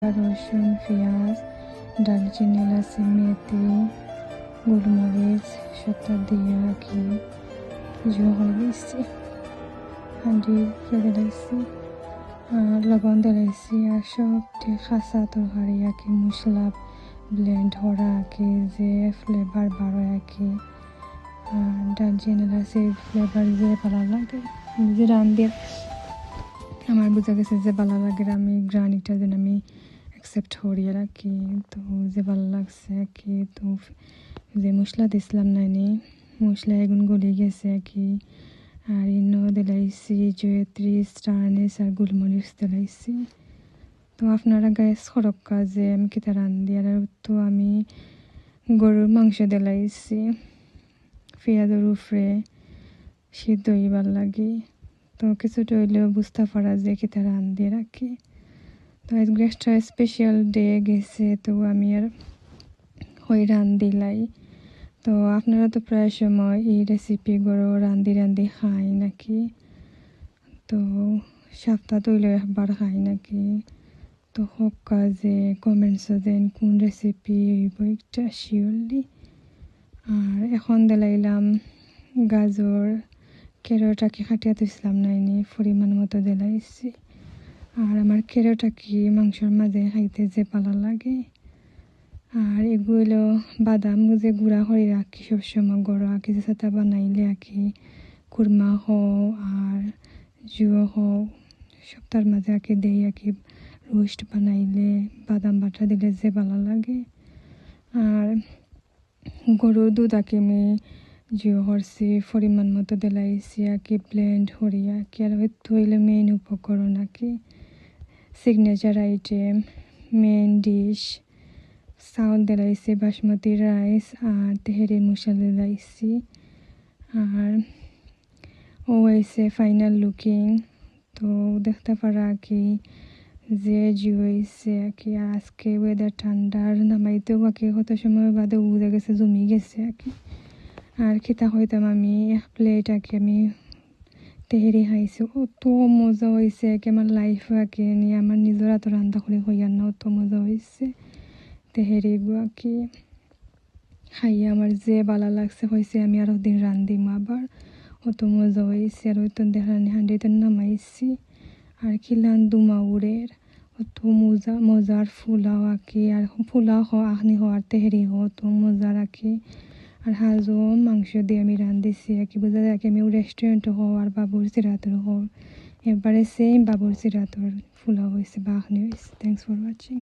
রসুন, পেঁয়াজ, দারচিনি, এলাচি, মেথি, গোলমরিচ সবটা দিয়ে কি জোহর দিয়েছি, হাঁড়ি ফেলে দিয়েছি আর লবণ দিয়েছি আর সবটি খাসা তরকারি কি মশলা ব্লেন্ড করা কি যে ফ্লেভার বাড়ো কি আর দারচিনি, এলাচি ফ্লেভার যে ভালো লাগে আমি যে রান্ধি আমার বোঝা গেছে যে ভালো লাগে আমি গ্রানিটা যেন আমি অ্যাকসেপ্ট করি আর কি। তো যে ভালো লাগছে কি তো যে মশলা দিছিলাম নাইনি মশলা এগুন গলে গেছে কি আর ইনো দিলাইছি জয়ত্রী, স্টারনেস আর গোলমরিচ দিলাইছি। তো আপনারা গ্যাস খরক্কা যে আমি কিতা রান্ধি আর তো আমি গরুর মাংস দিলাইছি পেঁয়াজের উপরে সিদ্ধ হইবার লাগে। তো কিছুটা হইলেও বুঝতে পারা যে কিতা রান্ধি রাখি। তো আজ গ্যাসটা স্পেশাল ডে গেছে তো আমি আর হই রান্ধিলাই। তো আপনারা তো প্রায় সময় এই রেসিপি গুলো রান্ধি খাই নাকি, তো সপ্তাহ তৈলে একবার খাই নাকি, তো হোক কাজে কমেন্টসও দেন কোন রেসিপি হইব একটা শিওরলি। আর এখন দিলাইলাম গাজর, কেরোটাকে খাটিয়া তুইছিলাম নাইনি পরিমাণ মতো দিলাইছি। আর আমার কেরোটাকে মাংসর মাঝে খাইতে যে ভালো লাগে। আর এগুলো বাদাম যে গুঁড়া করে রাখি সবসময় গড়া আঁকি যে সাথে বানাইলে আঁকি কুরমা হোক আর জুয়ো হোক সপ্তাহের মাঝে আঁকি দেই আঁকি রোস্ট বানাইলে বাদাম বাটা দিলে যে ভালো লাগে। আর গরুর দুধ আঁকি আমি জুয়ো করছি পরিমাণ মতো দিলাইছি আঁকি ব্লেন্ড করি আঁকি আর হইলে মেইন উপকরণ আঁকি সিগনেচার আইটেম মেইন ডিশ চাউল দিলাইছি বাসমতি রাইস আর তেহেরি মশলা দিলাইছি আর ও হয়েছে ফাইনাল লুকিং। তো দেখতে পারা কি যে জি হয়েছে কি আজকে ওয়েদার ঠান্ডার নামাইতেও বাকি কত সময় বাদে উড়ে গেছে জমি গেছে কি। আর খিতা হইতাম আমি এক প্লেট আঁকি আমি তেহেরি খাইছি অত মজা হয়েছে কি আমার লাইফ আঁকি নিয়ে আমার নিজের হাতে রান্না করে হইয়ার না অত মজা হয়েছে তেহেরি গুয়া কি খাইয়া আমার যে ভালো লাগছে হয়েছে আমি আরো দিন রান্ধিম আবার অত মজা হয়েছে আর ওই তো দেখানি হাঁড়িতে নামাইছি আর খিলান দুমাউরের অত মজার ফুলাও আঁকি আর ফুলাও আখনি হওয়ার তেহেরি অত মজার আঁকি আর হাজো মাংস দিয়ে আমি রান্ধিছি আঁকি বোঝা যায় আমি রেস্টুরেন্টও হও আর বাবুর সিরাতর হও এবারে সেম বাবুর সিরাতর ফুলাও হয়েছে বা আখনি হয়েছে। Thanks for watching.